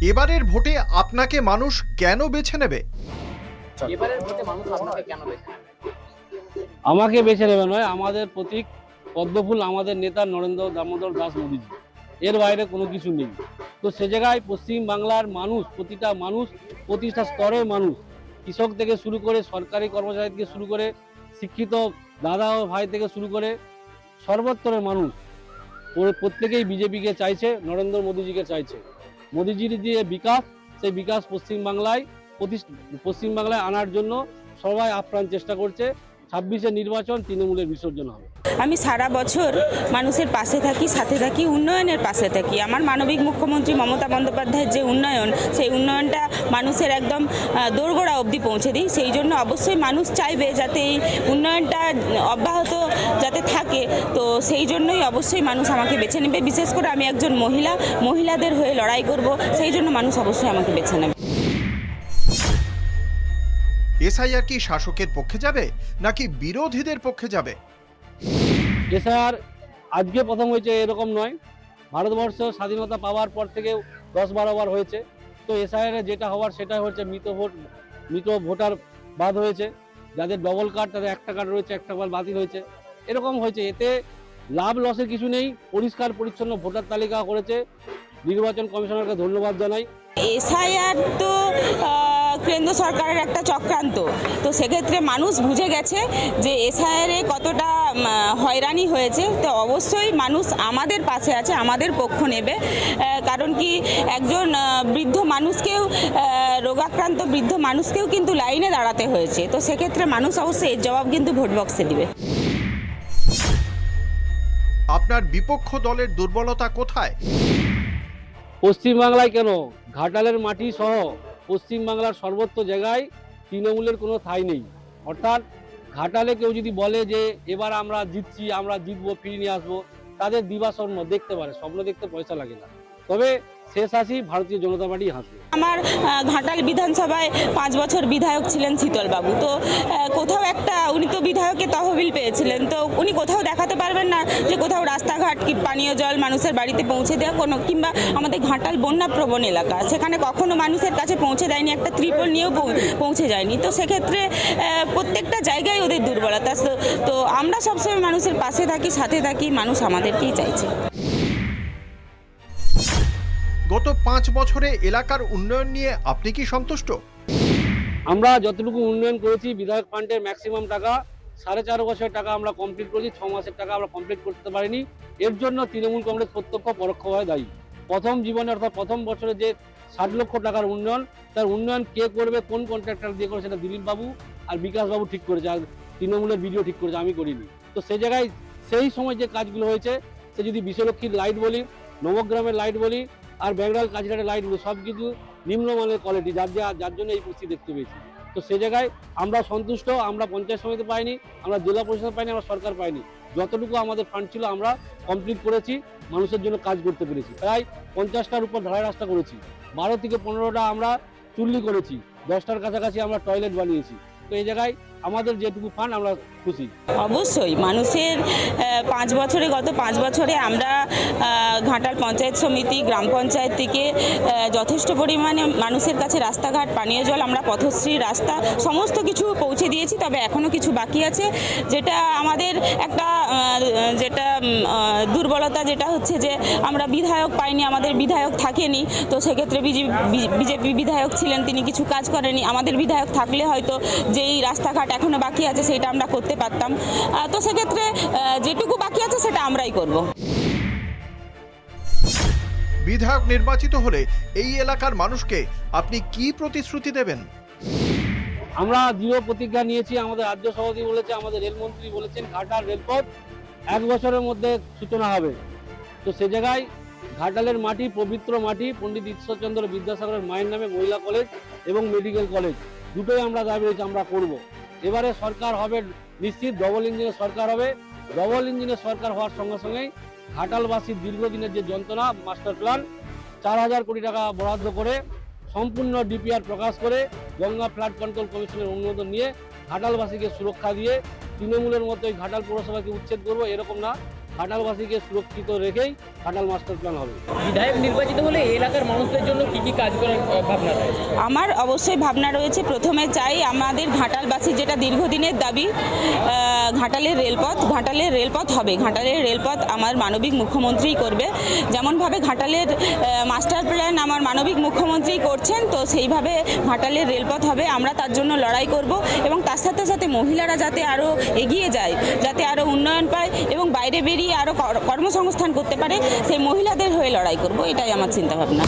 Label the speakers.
Speaker 1: এবারের ভোটে আপনাকে মানুষ কেন বেছে নেবে?
Speaker 2: এবারের ভোটে মানুষ আপনাকে কেন বেছে নেবে?
Speaker 3: আমাকে বেছে নেবে নয়, আমাদের প্রতীক পদ্মফুল আমাদের নেতা নরেন্দ্র দামোদর দাস মোদীজি। এর বাইরে কোনো কিছু নেই। তো সে জায়গায় পশ্চিম বাংলার মানুষ, প্রতিটা মানুষ, প্রতিটা স্তরের মানুষ, কৃষক থেকে শুরু করে সরকারি কর্মচারী থেকে শুরু করে শিক্ষিত দাদা ও ভাই থেকে শুরু করে সর্বস্তরের মানুষ প্রত্যেকেই বিজেপিকে চাইছে, নরেন্দ্র মোদীজিকে চাইছে। মোদীজির যে বিকাশ, সেই বিকাশ পশ্চিমবাংলায় আনার জন্য সবাই আপ্রাণ চেষ্টা করছে। 26-এর নির্বাচন তৃণমূলের বিসর্জন হবে।
Speaker 4: আমি সারা বছর মানুষের পাশে থাকি, সাথে থাকি, উন্নয়নের পাশে থাকি। আমার মানবিক মুখ্যমন্ত্রী মমতা বন্দ্যোপাধ্যায়ের যে উন্নয়ন, সেই উন্নয়নটা মানুষের একদম দোরগোড়া অবধি পৌঁছে দিই। সেই জন্য অবশ্যই মানুষ চাইবে যাতে এই উন্নয়নটা অব্যাহত যাতে থাকে। তো সেই জন্যই অবশ্যই মানুষ আমাকে বেছে নেবে। বিশেষ করে আমি একজন মহিলাদের হয়ে লড়াই করব, সেই জন্য মানুষ অবশ্যই আমাকে বেছে নেবে।
Speaker 1: এসআইআর কি শাসকের পক্ষে যাবে নাকি বিরোধীদের পক্ষে যাবে?
Speaker 3: এসআর আজকে প্রথম হয়েছে এরকম নয়, ভারতবর্ষ স্বাধীনতা পাওয়ার পর থেকে 10-12 বার হয়েছে। তো এসআইআর যেটা হওয়ার সেটা হচ্ছে মৃত ভোটার বাদ হয়েছে। যাদের ডবল কার্ড তাদের একটা কার্ড রয়েছে, একটা কার্ড বাতিল হয়েছে, এরকম হয়েছে। এতে লাভ লসের কিছু নেই, পরিষ্কার পরিচ্ছন্ন ভোটার তালিকা করেছে। নির্বাচন কমিশনারকে ধন্যবাদ জানাই।
Speaker 4: এসআইআর তো কেন্দ্র সরকারের একটা চক্রান্ত। তো সেক্ষেত্রে মানুষ বুঝে গেছে যে এসআইআরে কতটা হয়রানি হয়েছে। তো অবশ্যই মানুষ আমাদের পাশে আছে, আমাদের পক্ষ নেবে। কারণ কি একজন বৃদ্ধ মানুষকেও, রোগাক্রান্ত বৃদ্ধ মানুষকেও কিন্তু লাইনে দাঁড়াতে হয়েছে। তো সেক্ষেত্রে মানুষ অবশ্যই এর জবাব কিন্তু ভোট বক্সে দিবে।
Speaker 1: আপনার বিপক্ষ দলের দুর্বলতা কোথায়?
Speaker 3: পশ্চিমবাংলায় কেন, ঘাটালের মাটি সহ পশ্চিমবাংলার সর্বত্র জায়গায় তৃণমূলের কোনো ঠাঁই নেই। অর্থাৎ ঘাটালে কেউ যদি বলে যে এবার আমরা জিতছি, আমরা জিতবো, ফিরিয়ে নিয়ে আসবো, তাদের দিবা স্বপ্ন দেখতে পারে, স্বপ্ন দেখতে পয়সা লাগে না। তবে শেষ হাসি ভারতীয় জনতা পার্টি হাসবে।
Speaker 4: আমার ঘাটাল বিধানসভায় 5 বছর বিধায়ক ছিলেন শীতলবাবু। তো কোথাও একটা, উনি তো বিধায়কের তহবিল পেয়েছিলেন, তো উনি কোথাও দেখাতে পারবেন না যে কোথাও রাস্তাঘাট কি পানীয় জল মানুষের বাড়িতে পৌঁছে দেওয়া, কোনো কিংবা আমাদের ঘাটাল বন্যাপ্রবণ এলাকা, সেখানে কখনো মানুষের কাছে পৌঁছে দেয়নি, একটা ত্রিপল নিয়েও পৌঁছে যায়নি। তো সেক্ষেত্রে প্রত্যেকটা জায়গায় ওদের দুর্বলতা। তো আমরা সবসময় মানুষের পাশে থাকি, সাথে থাকি, মানুষ আমাদেরকেই চাইছে।
Speaker 1: গত 5 বছরে এলাকার উন্নয়ন নিয়ে আপনি কি সন্তুষ্ট?
Speaker 3: আমরা যতটুকু উন্নয়ন করেছি, বিধায়ক ফান্ডের ম্যাক্সিমাম টাকা 4.5 বছরের টাকা আমরা কমপ্লিট করেছি, 6 মাসের টাকা আমরা কমপ্লিট করতে পারিনি। এর জন্য তৃণমূল কংগ্রেস প্রত্যক্ষ পরোক্ষভাবে দায়ী। প্রথম জীবনে অর্থাৎ প্রথম বছরে যে 60 লক্ষ টাকার উন্নয়ন, তার উন্নয়ন কে করবে, কোন কন্ট্রাক্টর দিয়ে করে, সেটা দিলীপ বাবু আর বিকাশ বাবু ঠিক করেছে, আর তৃণমূলের ভিডিও ঠিক করেছে, আমি করিনি। তো সেই জায়গায় সেই সময় যে কাজগুলো হয়েছে, সে যদি বিশ্বলক্ষ্মীর লাইট বলি, নবগ্রামের লাইট বলি, আর ব্যাংরাল কাজিরাটের লাইট বলি, সব কিছু নিম্নমানের কোয়ালিটি, যার জন্য এই পরিস্থিতি দেখতে পেয়েছি। তো সে জায়গায় আমরা সন্তুষ্ট। আমরা পঞ্চায়েত সমিতি পাইনি, আমরা জেলা পরিষদ পাইনি, আমরা সরকার পাইনি। যতটুকু আমাদের ফান্ড ছিল আমরা কমপ্লিট করেছি, মানুষের জন্য কাজ করতে পেরেছি। প্রায় 50টার উপর ঢালাই রাস্তা করেছি, 12 থেকে 15টা আমরা চুল্লি করেছি, 10টার কাছাকাছি আমরা টয়লেট বানিয়েছি। তো এই জায়গায় আমাদের যেটুকু ফান্ড আমরা খুশি।
Speaker 4: অবশ্যই মানুষের গত 5 বছরে আমরা ঘাটাল পঞ্চায়েত সমিতি, গ্রাম পঞ্চায়েত থেকে যথেষ্ট পরিমাণে মানুষের কাছে রাস্তাঘাট, পানীয় জল, আমরা পথশ্রী, রাস্তা সমস্ত কিছু পৌঁছে দিয়েছি। তবে এখনও কিছু বাকি আছে, যেটা আমাদের একটা দুর্বলতা, যেটা হচ্ছে যে আমরা বিধায়ক পাইনি, আমাদের বিধায়ক থাকেনি। তো সেক্ষেত্রে বিজেপি বিধায়ক ছিলেন, তিনি কিছু কাজ করেনি। আমাদের বিধায়ক থাকলে হয়তো যেই রাস্তাঘাট এখনো বাকি আছে সেটা আমরা করতে পারতাম। তো সেক্ষেত্রে যেটুকু বাকি আছে সেটা আমরাই করব।
Speaker 1: বিধায়ক নির্বাচিত হলে এই এলাকার মানুষকে আপনি কি প্রতিশ্রুতি দেবেন?
Speaker 3: আমরা দৃঢ় প্রতিজ্ঞা নিয়েছি, আমাদের রাজ্য সভাপতি বলেছে, আমাদের রেলমন্ত্রী বলেছেন, ঘাটাল রেলপথ 1 বছরের মধ্যে সূচনা হবে। তো সে জায়গায় ঘাটালের মাটি, পবিত্র মাটি, পণ্ডিত ঈশ্বরচন্দ্র বিদ্যাসাগরের মায়ের নামে মহিলা কলেজ এবং মেডিকেল কলেজ, দুটোই আমরা দাবি রয়েছে, আমরা করব। এবারে সরকার হবে নিশ্চিত, ডবল ইঞ্জিনের সরকার হবে। ডবল ইঞ্জিনের সরকার হওয়ার সঙ্গে সঙ্গেই ঘাটালবাসীর দীর্ঘদিনের যে যন্ত্রণা, মাস্টার প্ল্যান 4000 কোটি টাকা বরাদ্দ করে সম্পূর্ণ ডিপিআর প্রকাশ করে গঙ্গা ফ্লাড কন্ট্রোল কমিশনের অনুমোদন নিয়ে ঘাটালবাসীকে সুরক্ষা দিয়ে তৃণমূলের মতোই ঘাটাল পৌরসভাকে উচ্ছেদ করবো, এরকম না, ঘাটালবাসীকে সুরক্ষিত রেখেই ঘাটাল মাস্টার প্ল্যান হবে।
Speaker 2: বিধায়ক নির্বাচিত হলে এই এলাকার মানুষদের জন্য কি কি কাজ করার ভাবনা রয়েছে?
Speaker 4: আমার অবশ্যই ভাবনা রয়েছে, প্রথমে চাই আমাদের ঘাটালবাসী যেটা দীর্ঘদিনের দাবি, ঘাটালের রেলপথ হবে। ঘাটালের রেলপথ আমার মানবিক মুখ্যমন্ত্রী করবে। যেমনভাবে ঘাটালের মাস্টার প্ল্যান আমার মানবিক মুখ্যমন্ত্রী করছেন, তো সেইভাবে ঘাটালের রেলপথ হবে। আমরা তার জন্য লড়াই করব এবং তার সাথে সাথে মহিলারা যাতে আরও এগিয়ে যায়, যাতে আরও উন্নয়ন পায় এবং বাইরে বেরিয়ে আরও কর্মসংস্থান করতে পারে, সেই মহিলাদের হয়ে লড়াই করব, এটাই আমার চিন্তাভাবনা।